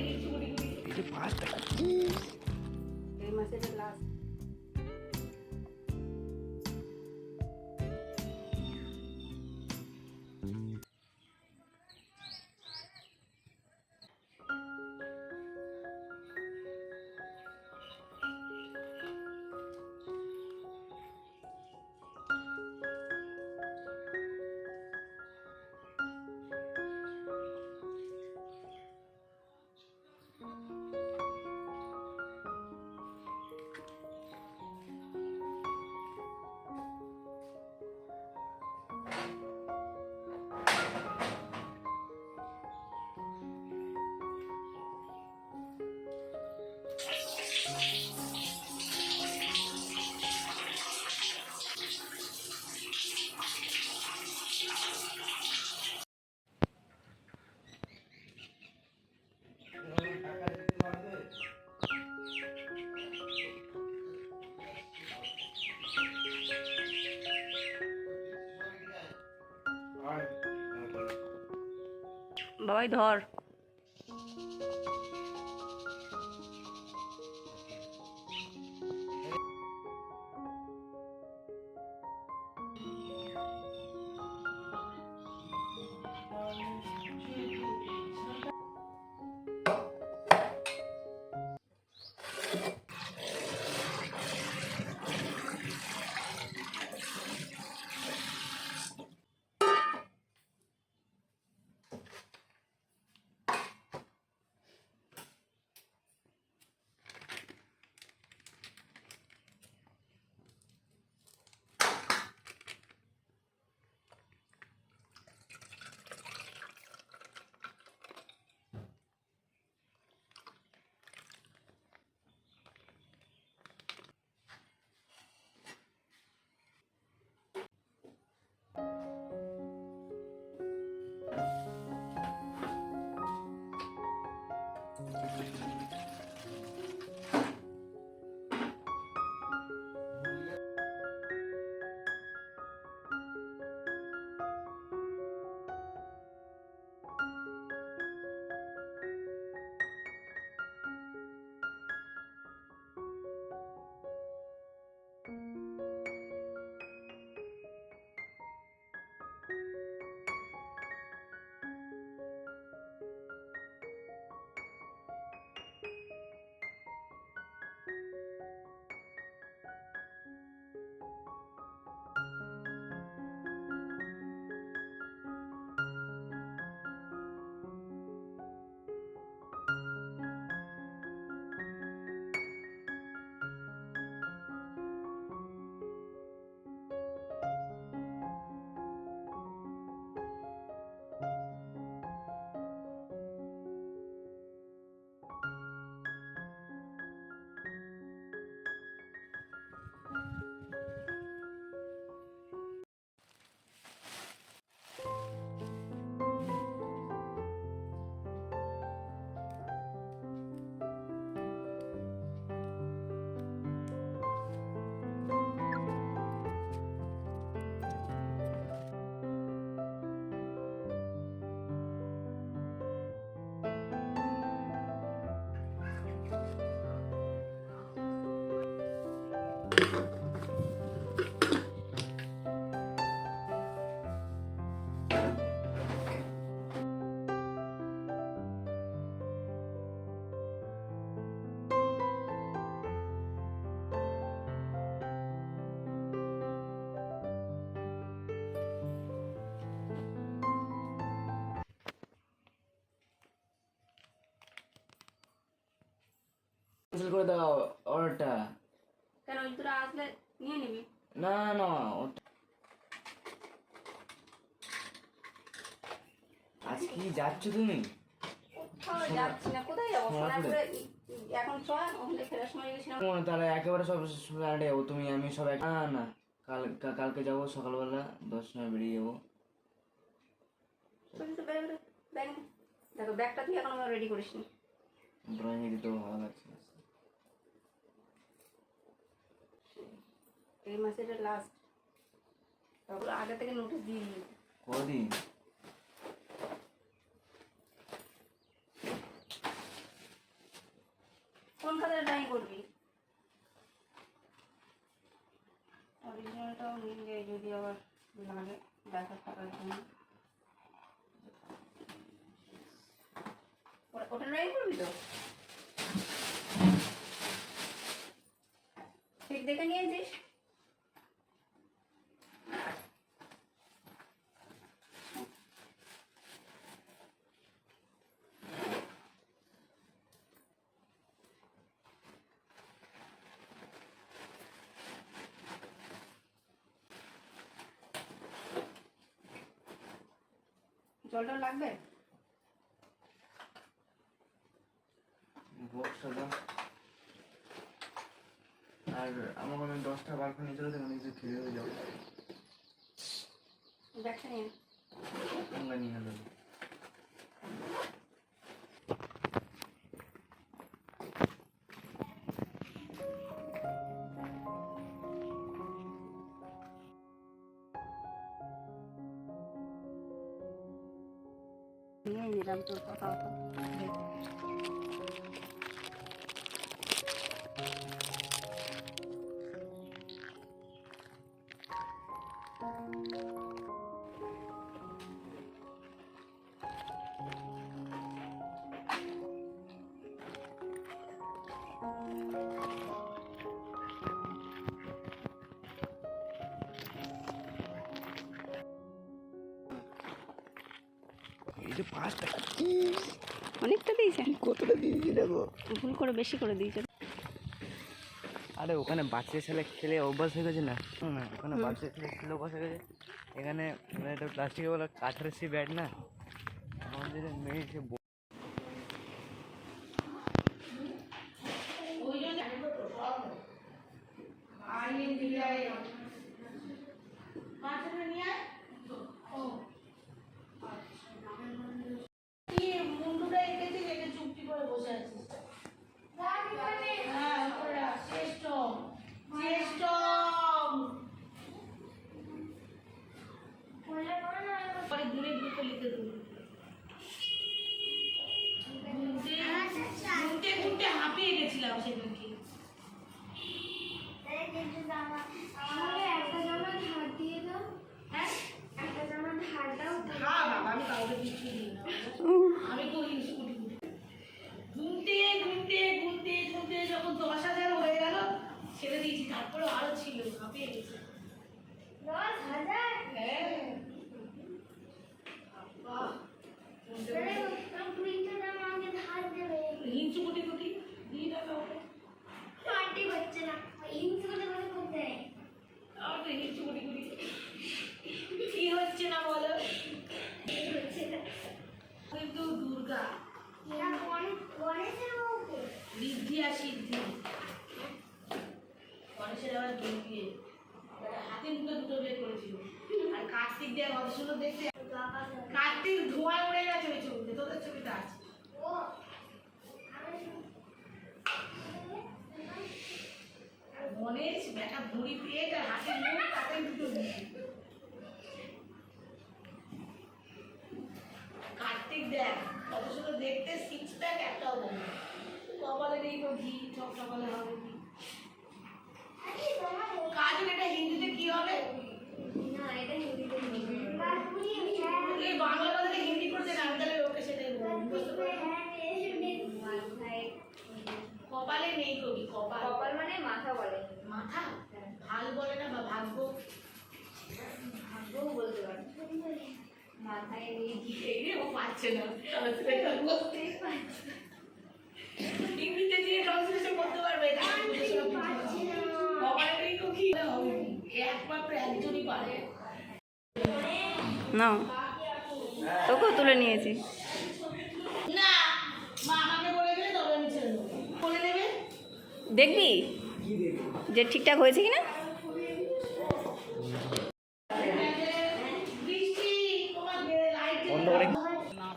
এই যে 5 টাকা এই মাসের লাস্ট। বাবাই ধর। ক্যান্সেল করে দাও অর্ডারটা। কেন ওই তোরা আসলে নিয়ে নিবি? না না আজ কি যাচ্ছ তুমি? কোথাও যাচ্ছি না। কোথায় যাবো? সোনারপুরে এখন চল, ওখানে ফেরার সময় গেছিলাম। তাহলে একেবারে সব ফ্ল্যাটে যাবো, তুমি আমি সবাই। না না কালকে যাবো সকালবেলা 10টায় বেরিয়ে যাবো। দেখো ব্যাগটা তুই এখন রেডি করিসনি। ড্রয়িং দিতে ভালো লাগছে। এই মাসের লাস্ট, তারপরে আগে থেকে নোটিশ দিয়ে দিই। কদিন? করবি তো? ঠিক দেখে নিয়েছিস? জলটা লাগবে? বক্সটা দাও। আর আমার কোনো 10টা বারকো নিয়ে চলে যাবে, কিছু খেয়ে হয়ে যাবে। ব্যাগটা নিয়ে নে। আমরা নিয়ে নেবো। নিয়ে নিলাম তোর কথা হতো। এই যে 5 টাকা অনেকটা দিয়েছেন, কতটা দিয়েছি দেখো। ভুল করে বেশি করে দিয়েছেন। আরে ওখানে বাচ্চা ছেলে খেলে অভ্যাস হয়ে গেছে না, না ওখানে বাচ্চা ছেলে খেলে অভ্যাস হয়ে গেছে। এখানে মানে এটা প্লাস্টিকের বলা কাঠের সে ব্যাট না, আমাদের মেয়ে সে হাঁপিয়ে গেছিলাম সেদিনকে। আমি কাউকে কিছু দিই না, আমি তো ঘুমতে ঘুমতে ঘুমতে ঘুমতে যখন 10,000 হয়ে গেল ছেড়ে দিয়েছি, তারপরে আরো ছিল, হাঁপিয়ে গেছে। 10,000? হ্যাঁ তুই তো না আমাকে ধার দেবে। হিংসু কুটি কুটি দিয়ে দেবে ওকে। পার্টি হচ্ছে না, হিংসে করে বলে করতে। আর তো হিংসু কুটি কুটি কি হচ্ছে না বলো? হচ্ছে না। কিন্তু দুর্গা গণেশের বউকে ঋদ্ধি আর সিদ্ধি, গণেশের আবার দুই বিয়ে, হাতে মুখে দুটো বিয়ে করেছিল। আর কার্তিক দেওয়ার কত সুন্দর দেখতে, কার্তিক ধোঁয়া উড়ে গেছে ওই ছবিতে, তোদের ছবিতে আছে। ও আর গণেশ ব্যাটা ভুঁড়ি পেয়ে আর হাতে মুখ তাতে দুটো বিয়ে। কার্তিক দেখ কত সুন্দর দেখতে, 6 প্যাক একটাও বলবে। কপালে নেই তো ঘি, সব সকালে হবে কি? কাজল এটা হিন্দিতে কি হবে? না, এটা হিন্দিতে কাকুরি এই বাংলা কথাটা হিন্দি করছে না, আমি তাহলে লোকে সেটাই বলবো, বুঝতে পারছো? কপালে নেই কবি, কপাল কপাল মানে মাথা বলে, মাথা ভাল বলে না, বা ভাগ্য, ভাগ্যও বলতে পারে। মাথায় নেই কি এই রে ও পাচ্ছে না ট্রান্সলেশন করতে। ইংরেজিতে দিয়ে ট্রান্সলেশন করতে পারবে এটা কপালে নেই কবি না হবে কি? একমাত্র একজনই পারে। না তোকেও তুলে নিয়েছি। না মা আমাকে বলে গেলে তবে আমি ছেড়ে দেবো, বলে নেবে। দেখবি যে ঠিকঠাক হয়েছে কিনা। বৃষ্টি তোমার লাইট বন্ধ করে না